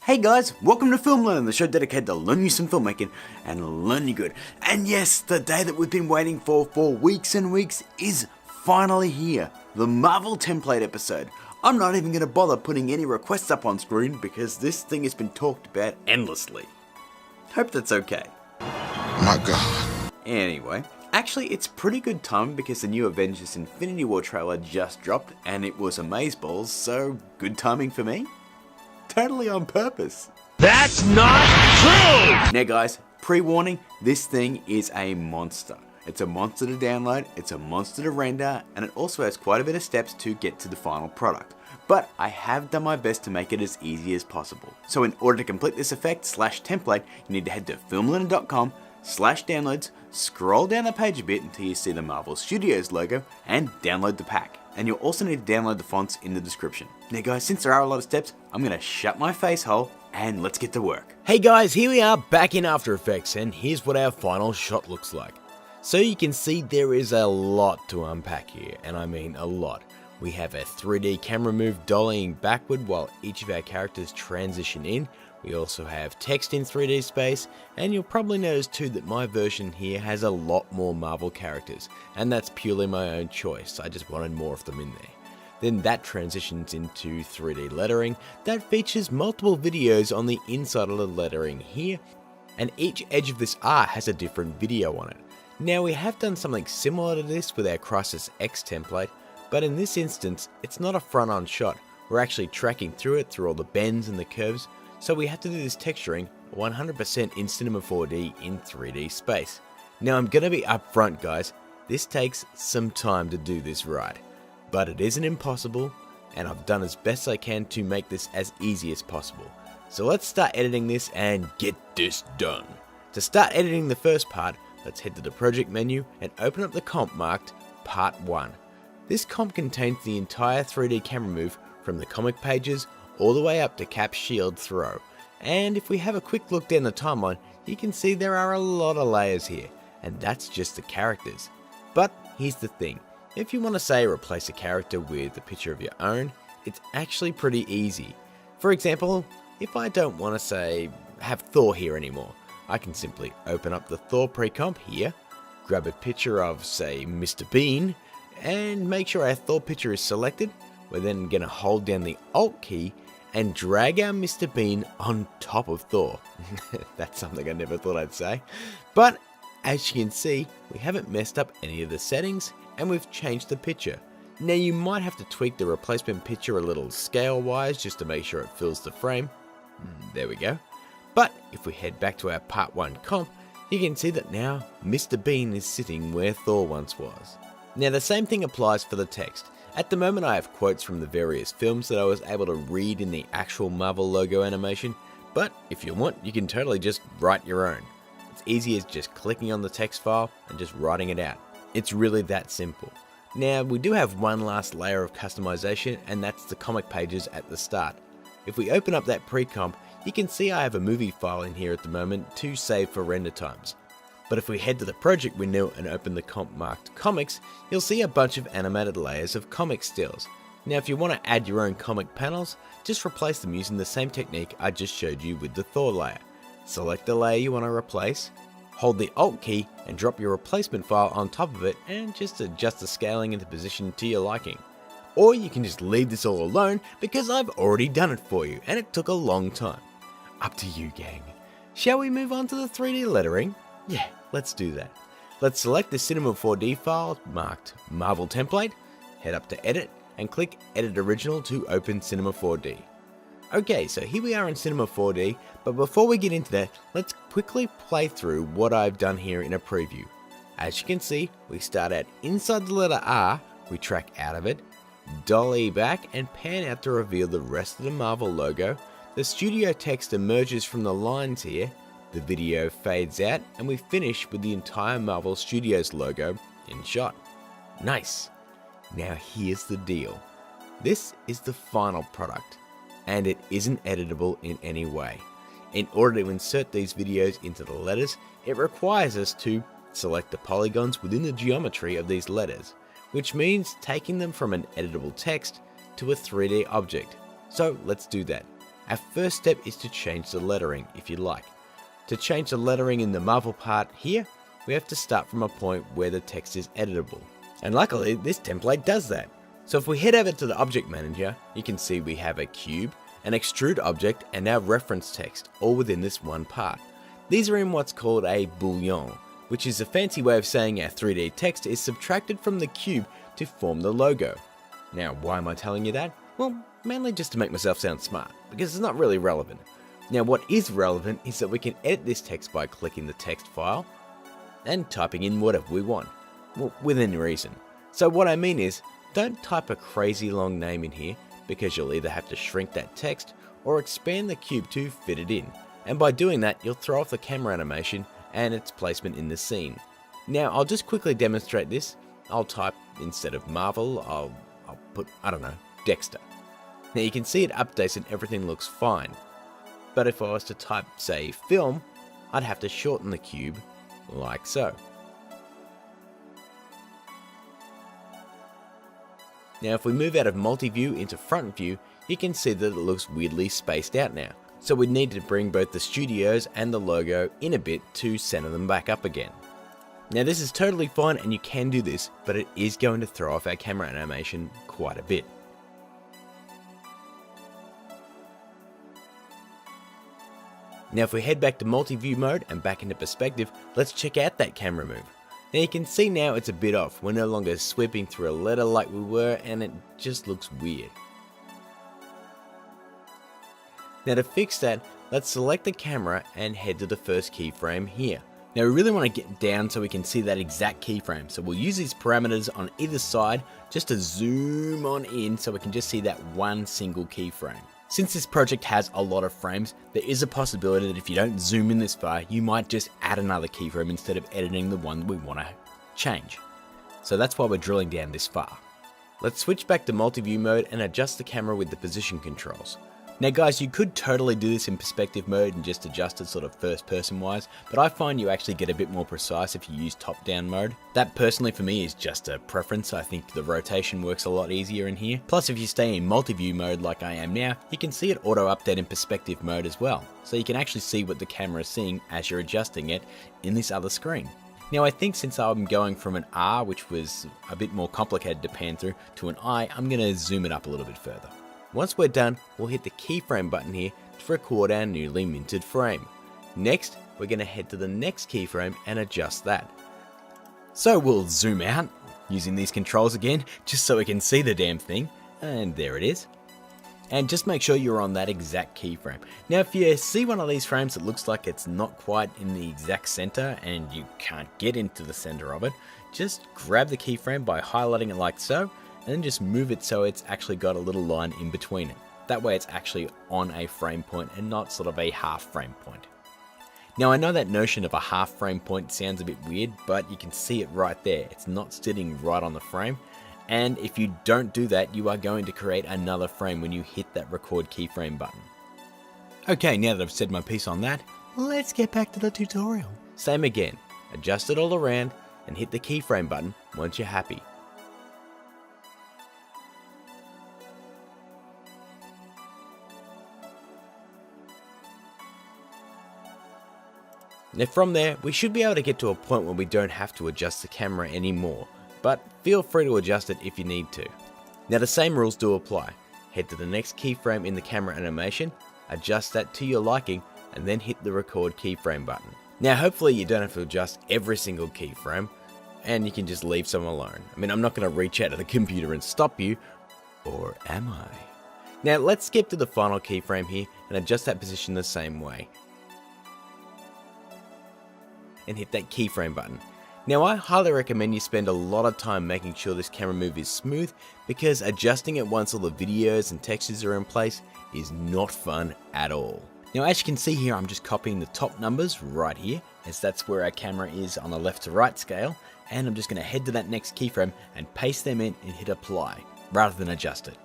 Hey guys, welcome to Film Learnin, the show dedicated to learning you some filmmaking and learning good. And yes, the day that we've been waiting for weeks and weeks is finally here. The Marvel template episode. I'm not even going to bother putting any requests up on screen because this thing has been talked about endlessly. Hope that's okay. My God. Anyway, actually it's pretty good timing because the new Avengers Infinity War trailer just dropped and it was amazeballs, so good timing for me. Totally on purpose. That's not true! Now guys, pre-warning, this thing is a monster. It's a monster to download, it's a monster to render, and it also has quite a bit of steps to get to the final product. But I have done my best to make it as easy as possible. So in order to complete this effect/template, you need to head to filmlearnin.com/downloads, scroll down the page a bit until you see the Marvel Studios logo, and download the pack. And you'll also need to download the fonts in the description. Now guys, since there are a lot of steps, I'm going to shut my face hole and let's get to work. Hey guys, here we are back in After Effects, and here's what our final shot looks like. So you can see there is a lot to unpack here, and I mean a lot. We have a 3D camera move dollying backward while each of our characters transition in. We also have text in 3D space, and you'll probably notice too that my version here has a lot more Marvel characters, and that's purely my own choice. I just wanted more of them in there. Then that transitions into 3D lettering that features multiple videos on the inside of the lettering here, and each edge of this art has a different video on it. Now we have done something similar to this with our Crisis X template, but in this instance it's not a front-on shot. We're actually tracking through it through all the bends and the curves, so we have to do this texturing 100% in Cinema 4D in 3D space. Now I'm gonna be upfront guys, this takes some time to do this right, but it isn't impossible, and I've done as best I can to make this as easy as possible. So let's start editing this and get this done. To start editing the first part, let's head to the project menu and open up the comp marked Part 1. This comp contains the entire 3D camera move from the comic pages all the way up to Cap's shield throw. And if we have a quick look down the timeline, you can see there are a lot of layers here, and that's just the characters. But here's the thing, if you want to say replace a character with a picture of your own, it's actually pretty easy. For example, if I don't want to say have Thor here anymore, I can simply open up the Thor pre-comp here, grab a picture of say Mr. Bean, and make sure our Thor picture is selected. We're then going to hold down the Alt key and drag our Mr. Bean on top of Thor. That's something I never thought I'd say. But as you can see, we haven't messed up any of the settings and we've changed the picture. Now you might have to tweak the replacement picture a little scale wise just to make sure it fills the frame. There we go. But if we head back to our Part 1 comp, you can see that now Mr. Bean is sitting where Thor once was. Now the same thing applies for the text. At the moment I have quotes from the various films that I was able to read in the actual Marvel logo animation, but if you want you can totally just write your own. It's easy as just clicking on the text file and just writing it out. It's really that simple. Now we do have one last layer of customization, and that's the comic pages at the start. If we open up that pre-comp, you can see I have a movie file in here at the moment to save for render times. But if we head to the project window and open the comp marked comics, you'll see a bunch of animated layers of comic stills. Now if you want to add your own comic panels, just replace them using the same technique I just showed you with the Thor layer. Select the layer you want to replace, hold the Alt key and drop your replacement file on top of it and just adjust the scaling and the position to your liking. Or you can just leave this all alone because I've already done it for you and it took a long time. Up to you gang. Shall we move on to the 3D lettering? Yeah, let's do that. Let's select the Cinema 4D file marked Marvel Template, head up to Edit, and click Edit Original to open Cinema 4D. Okay, so here we are in Cinema 4D, but before we get into that, let's quickly play through what I've done here in a preview. As you can see, we start out inside the letter R, we track out of it, dolly back and pan out to reveal the rest of the Marvel logo. The studio text emerges from the lines here, the video fades out, and we finish with the entire Marvel Studios logo in shot. Nice. Now here's the deal. This is the final product, and it isn't editable in any way. In order to insert these videos into the letters, it requires us to select the polygons within the geometry of these letters, which means taking them from an editable text to a 3D object. So let's do that. our first step is to change the lettering if you like. To change the lettering in the Marvel part here, we have to start from a point where the text is editable. And luckily, this template does that. So if we head over to the object manager, you can see we have a cube, an extrude object, and our reference text, all within this one part. These are in what's called a bouillon, which is a fancy way of saying our 3D text is subtracted from the cube to form the logo. Now, why am I telling you that? Well, mainly just to make myself sound smart, because it's not really relevant. Now, what is relevant is that we can edit this text by clicking the text file and typing in whatever we want, well, within reason. So what I mean is, don't type a crazy long name in here, because you'll either have to shrink that text or expand the cube to fit it in. And by doing that, you'll throw off the camera animation and its placement in the scene. Now, I'll just quickly demonstrate this. I'll type, instead of Marvel, I'll put, I don't know, Dexter. Now you can see it updates and everything looks fine. But if I was to type, say, film, I'd have to shorten the cube, like so. Now if we move out of multi-view into front view, you can see that it looks weirdly spaced out now. So we need to bring both the studios and the logo in a bit to center them back up again. Now this is totally fine and you can do this, but it is going to throw off our camera animation quite a bit. Now if we head back to multi-view mode and back into perspective, let's check out that camera move. Now you can see now it's a bit off, we're no longer sweeping through a letter like we were and it just looks weird. Now to fix that, let's select the camera and head to the first keyframe here. Now we really want to get down so we can see that exact keyframe, so we'll use these parameters on either side just to zoom on in so we can just see that one single keyframe. Since this project has a lot of frames, there is a possibility that if you don't zoom in this far, you might just add another keyframe instead of editing the one we want to change. So that's why we're drilling down this far. Let's switch back to multi-view mode and adjust the camera with the position controls. Now guys, you could totally do this in perspective mode and just adjust it sort of first person wise, but I find you actually get a bit more precise if you use top down mode. That personally for me is just a preference. I think the rotation works a lot easier in here. Plus if you stay in multi-view mode like I am now, you can see it auto update in perspective mode as well. So you can actually see what the camera is seeing as you're adjusting it in this other screen. Now I think since I'm going from an R, which was a bit more complicated to pan through, to an I, I'm going to zoom it up a little bit further. Once we're done, we'll hit the keyframe button here to record our newly minted frame. Next, we're going to head to the next keyframe and adjust that. So we'll zoom out, using these controls again, just so we can see the damn thing, and there it is. And just make sure you're on that exact keyframe. Now if you see one of these frames that looks like it's not quite in the exact center and you can't get into the center of it, just grab the keyframe by highlighting it like so, and then just move it so it's actually got a little line in between it. That way it's actually on a frame point and not sort of a half frame point. Now I know that notion of a half frame point sounds a bit weird, but you can see it right there. It's not sitting right on the frame. And if you don't do that, you are going to create another frame when you hit that record keyframe button. Okay, now that I've said my piece on that, let's get back to the tutorial. Same again, adjust it all around and hit the keyframe button once you're happy. Now from there, we should be able to get to a point where we don't have to adjust the camera anymore, but feel free to adjust it if you need to. Now the same rules do apply. Head to the next keyframe in the camera animation, adjust that to your liking, and then hit the record keyframe button. Now hopefully you don't have to adjust every single keyframe, and you can just leave some alone. I mean, I'm not going to reach out to the computer and stop you, or am I? Now let's skip to the final keyframe here and adjust that position the same way. And hit that keyframe button. Now I highly recommend you spend a lot of time making sure this camera move is smooth, because adjusting it once all the videos and textures are in place is not fun at all. Now as you can see here, I'm just copying the top numbers right here, as that's where our camera is on the left to right scale, and I'm just going to head to that next keyframe and paste them in and hit apply, rather than adjust it.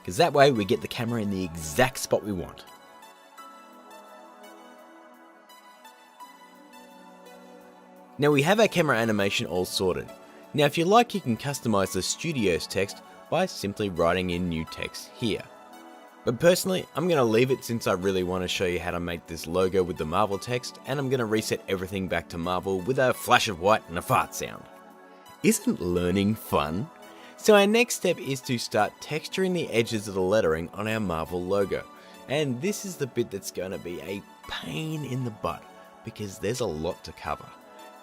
Because that way we get the camera in the exact spot we want. Now we have our camera animation all sorted. Now if you like, you can customize the studio's text by simply writing in new text here. But personally, I'm going to leave it since I really want to show you how to make this logo with the Marvel text, and I'm going to reset everything back to Marvel with a flash of white and a fart sound. Isn't learning fun? So our next step is to start texturing the edges of the lettering on our Marvel logo. And this is the bit that's going to be a pain in the butt, because there's a lot to cover.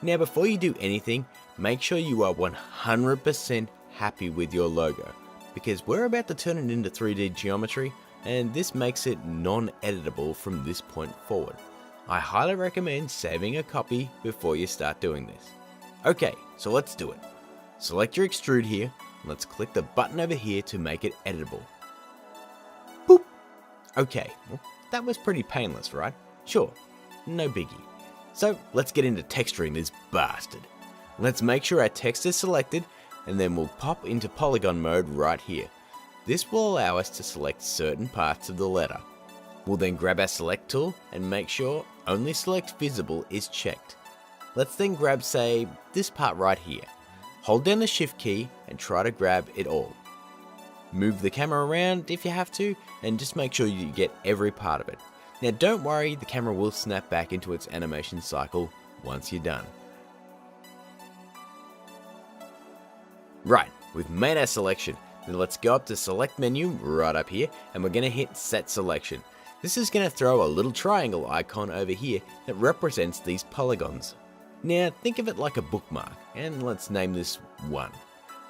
Now before you do anything, make sure you are 100% happy with your logo, because we're about to turn it into 3D geometry, and this makes it non-editable from this point forward. I highly recommend saving a copy before you start doing this. Okay, so let's do it. Select your extrude here, and let's click the button over here to make it editable. Boop! Okay, well, that was pretty painless, right? Sure, no biggie. So let's get into texturing this bastard. Let's make sure our text is selected, and then we'll pop into polygon mode right here. This will allow us to select certain parts of the letter. We'll then grab our select tool and make sure only select visible is checked. Let's then grab, say, this part right here. Hold down the shift key and try to grab it all. Move the camera around if you have to, and just make sure you get every part of it. Now don't worry, the camera will snap back into its animation cycle once you're done. Right, we've made our selection. Then let's go up to select menu right up here, and we're going to hit set selection. This is going to throw a little triangle icon over here that represents these polygons. Now think of it like a bookmark, and let's name this 1.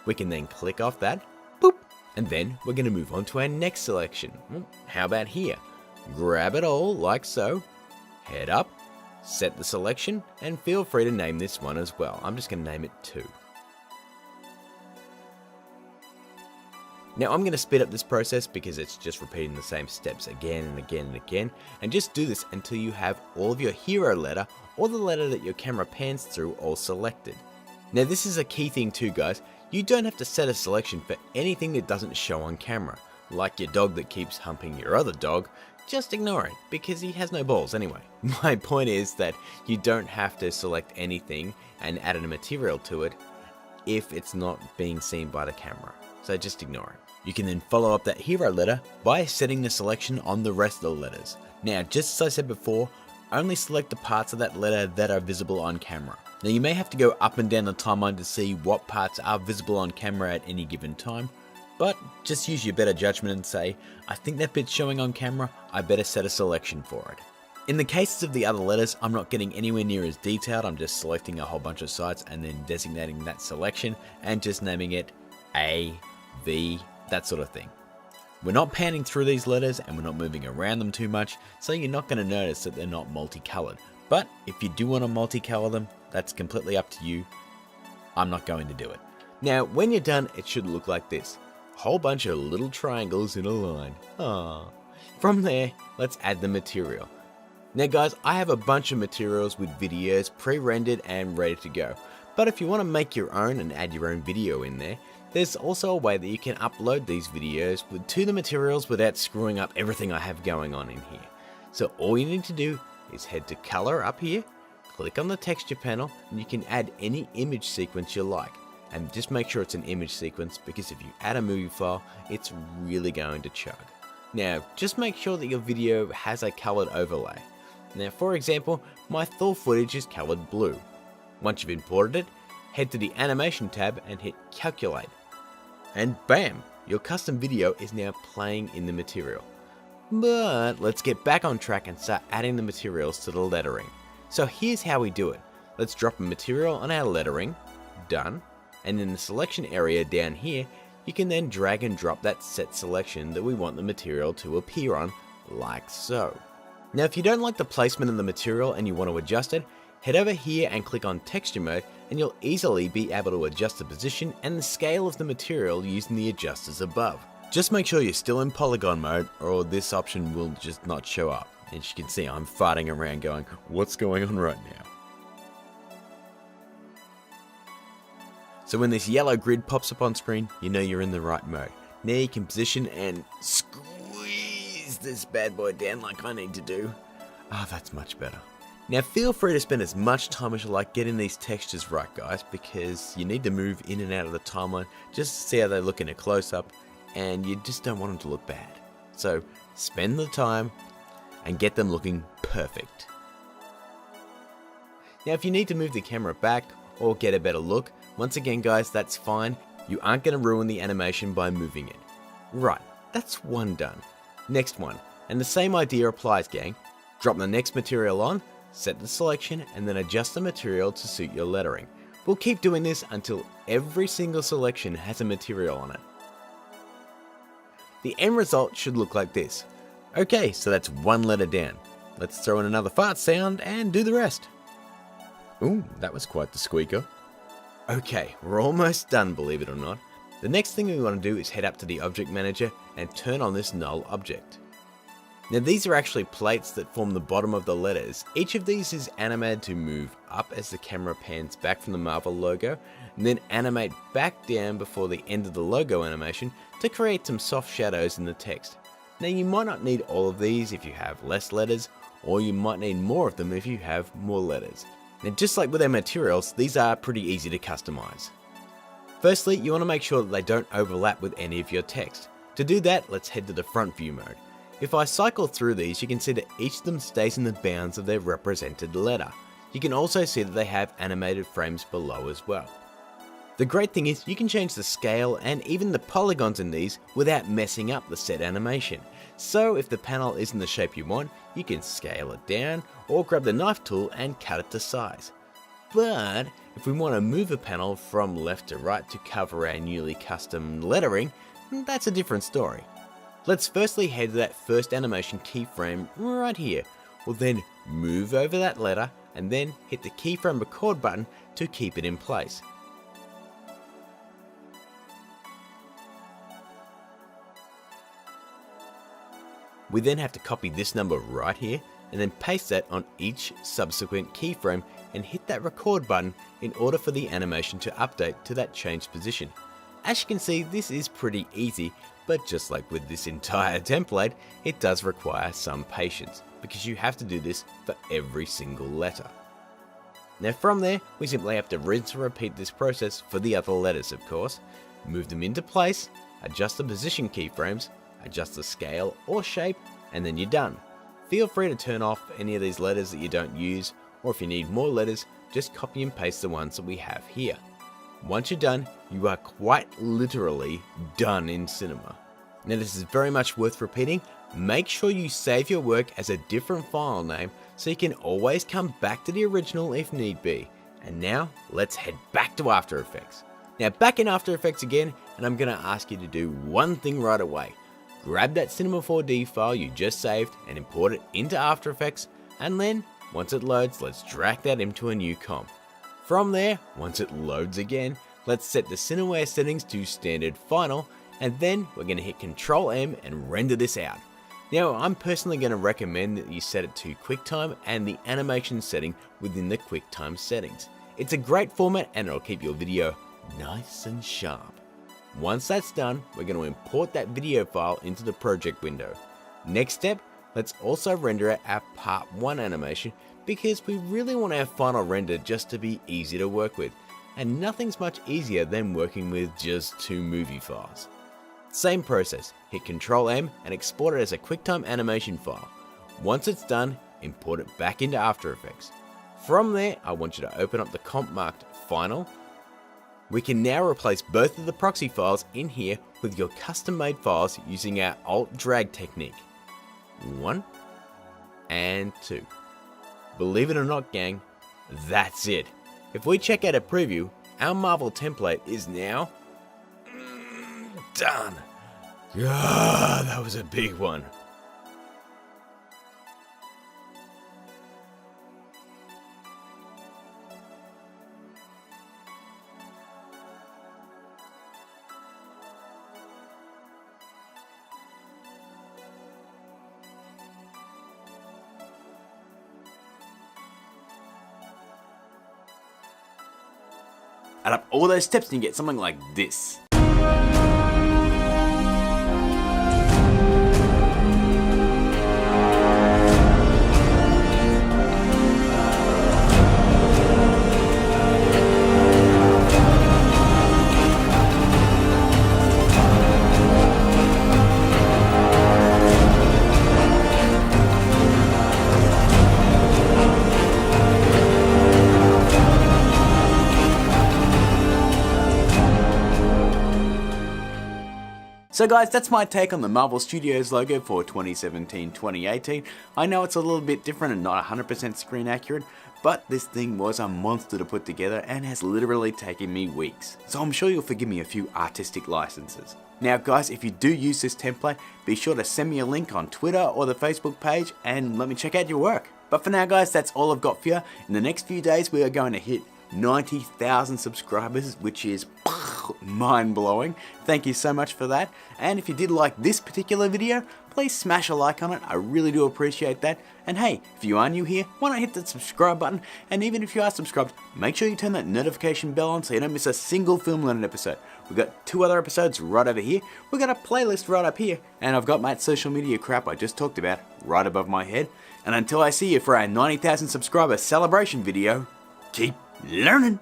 We can then click off that, boop, and then we're going to move on to our next selection. How about here? Grab it all like so, head up, set the selection, and feel free to name this one as well. I'm just going to name it 2. Now I'm going to speed up this process because it's just repeating the same steps again and again and again, and just do this until you have all of your hero letter or the letter that your camera pans through all selected. Now this is a key thing too, guys. You don't have to set a selection for anything that doesn't show on camera, like your dog that keeps humping your other dog. Just ignore it because he has no balls anyway. My point is that you don't have to select anything and add a material to it if it's not being seen by the camera. So just ignore it. You can then follow up that hero letter by setting the selection on the rest of the letters. Now, just as I said before, only select the parts of that letter that are visible on camera. Now you may have to go up and down the timeline to see what parts are visible on camera at any given time, but just use your better judgment and say, I think that bit's showing on camera, I better set a selection for it. In the cases of the other letters, I'm not getting anywhere near as detailed, I'm just selecting a whole bunch of sites and then designating that selection and just naming it A, V, that sort of thing. We're not panning through these letters and we're not moving around them too much, so you're not going to notice that they're not multicolored. But if you do want to multicolor them, that's completely up to you. I'm not going to do it. Now, when you're done, it should look like this. A whole bunch of little triangles in a line. Aww. From there, let's add the material. Now guys, I have a bunch of materials with videos pre-rendered and ready to go. But if you want to make your own and add your own video in there, there's also a way that you can upload these videos to the materials without screwing up everything I have going on in here. So all you need to do is head to color up here, click on the texture panel, and you can add any image sequence you like. And just make sure it's an image sequence, because if you add a movie file, it's really going to chug. Now, just make sure that your video has a colored overlay. Now, for example, my Thor footage is colored blue. Once you've imported it, head to the animation tab and hit calculate. And bam, your custom video is now playing in the material. But let's get back on track and start adding the materials to the lettering. So here's how we do it. Let's drop a material on our lettering, done, and in the selection area down here, you can then drag and drop that set selection that we want the material to appear on, like so. Now if you don't like the placement of the material and you want to adjust it, head over here and click on texture mode, and you'll easily be able to adjust the position and the scale of the material using the adjusters above. Just make sure you're still in polygon mode, or this option will just not show up. As you can see, I'm farting around going, what's going on right now? So when this yellow grid pops up on screen, you know you're in the right mode. Now you can position and squeeze this bad boy down like I need to do. Ah, that's much better. Now feel free to spend as much time as you like getting these textures right, guys, because you need to move in and out of the timeline just to see how they look in a close-up, and you just don't want them to look bad. So spend the time, and get them looking perfect. Now if you need to move the camera back or get a better look, once again guys, that's fine. You aren't going to ruin the animation by moving it. Right, that's one done. Next one, and the same idea applies gang. Drop the next material on, set the selection, and then adjust the material to suit your lettering. We'll keep doing this until every single selection has a material on it. The end result should look like this. Okay, so that's one letter down. Let's throw in another fart sound and do the rest. Ooh, that was quite the squeaker. Okay, we're almost done, believe it or not. The next thing we want to do is head up to the object manager and turn on this null object. Now these are actually plates that form the bottom of the letters. Each of these is animated to move up as the camera pans back from the Marvel logo, and then animate back down before the end of the logo animation to create some soft shadows in the text. Now you might not need all of these if you have less letters, or you might need more of them if you have more letters. Now just like with our materials, these are pretty easy to customize. Firstly, you want to make sure that they don't overlap with any of your text. To do that, let's head to the front view mode. If I cycle through these, you can see that each of them stays in the bounds of their represented letter. You can also see that they have animated frames below as well. The great thing is you can change the scale and even the polygons in these without messing up the set animation. So if the panel isn't the shape you want, you can scale it down or grab the knife tool and cut it to size. But if we want to move a panel from left to right to cover our newly custom lettering, that's a different story. Let's firstly head to that first animation keyframe right here. We'll then move over that letter and then hit the keyframe record button to keep it in place. We then have to copy this number right here and then paste that on each subsequent keyframe and hit that record button in order for the animation to update to that changed position. As you can see, this is pretty easy, but just like with this entire template, it does require some patience because you have to do this for every single letter. Now from there, we simply have to rinse and repeat this process for the other letters of course, move them into place, adjust the position keyframes, adjust the scale or shape, and then you're done. Feel free to turn off any of these letters that you don't use, or if you need more letters, just copy and paste the ones that we have here. Once you're done, you are quite literally done in cinema. Now this is very much worth repeating. Make sure you save your work as a different file name so you can always come back to the original if need be. And now let's head back to After Effects. Now back in After Effects again, and I'm going to ask you to do one thing right away. Grab that Cinema 4D file you just saved and import it into After Effects, and then once it loads, let's drag that into a new comp. From there, once it loads again, let's set the Cineware settings to standard final, and then we're going to hit Ctrl M and render this out. Now I'm personally going to recommend that you set it to QuickTime and the animation setting within the QuickTime settings. It's a great format and it'll keep your video nice and sharp. Once that's done, we're going to import that video file into the project window. Next step, let's also render out our part 1 animation because we really want our final render just to be easy to work with. And nothing's much easier than working with just 2 movie files. Same process, hit Ctrl M and export it as a QuickTime animation file. Once it's done, import it back into After Effects. From there, I want you to open up the comp marked Final. We can now replace both of the proxy files in here with your custom made files using our Alt Drag technique. 1 and 2. Believe it or not gang, that's it. If we check out a preview, our Marvel template is now done. God, that was a big one. Add up all those steps and you get something like this. So guys, that's my take on the Marvel Studios logo for 2017-2018. I know it's a little bit different and not 100% screen accurate, but this thing was a monster to put together and has literally taken me weeks. So I'm sure you'll forgive me a few artistic licenses. Now guys, if you do use this template, be sure to send me a link on Twitter or the Facebook page and let me check out your work. But for now guys, that's all I've got for you. In the next few days we are going to hit 90,000 subscribers, which is mind-blowing. Thank you so much for that. And if you did like this particular video, please smash a like on it. I really do appreciate that. And hey, if you are new here, why not hit that subscribe button? And even if you are subscribed, make sure you turn that notification bell on so you don't miss a single Film Learnin episode. We've got 2 other episodes right over here. We've got a playlist right up here. And I've got my social media crap I just talked about right above my head. And until I see you for our 90,000 subscriber celebration video, keep learning.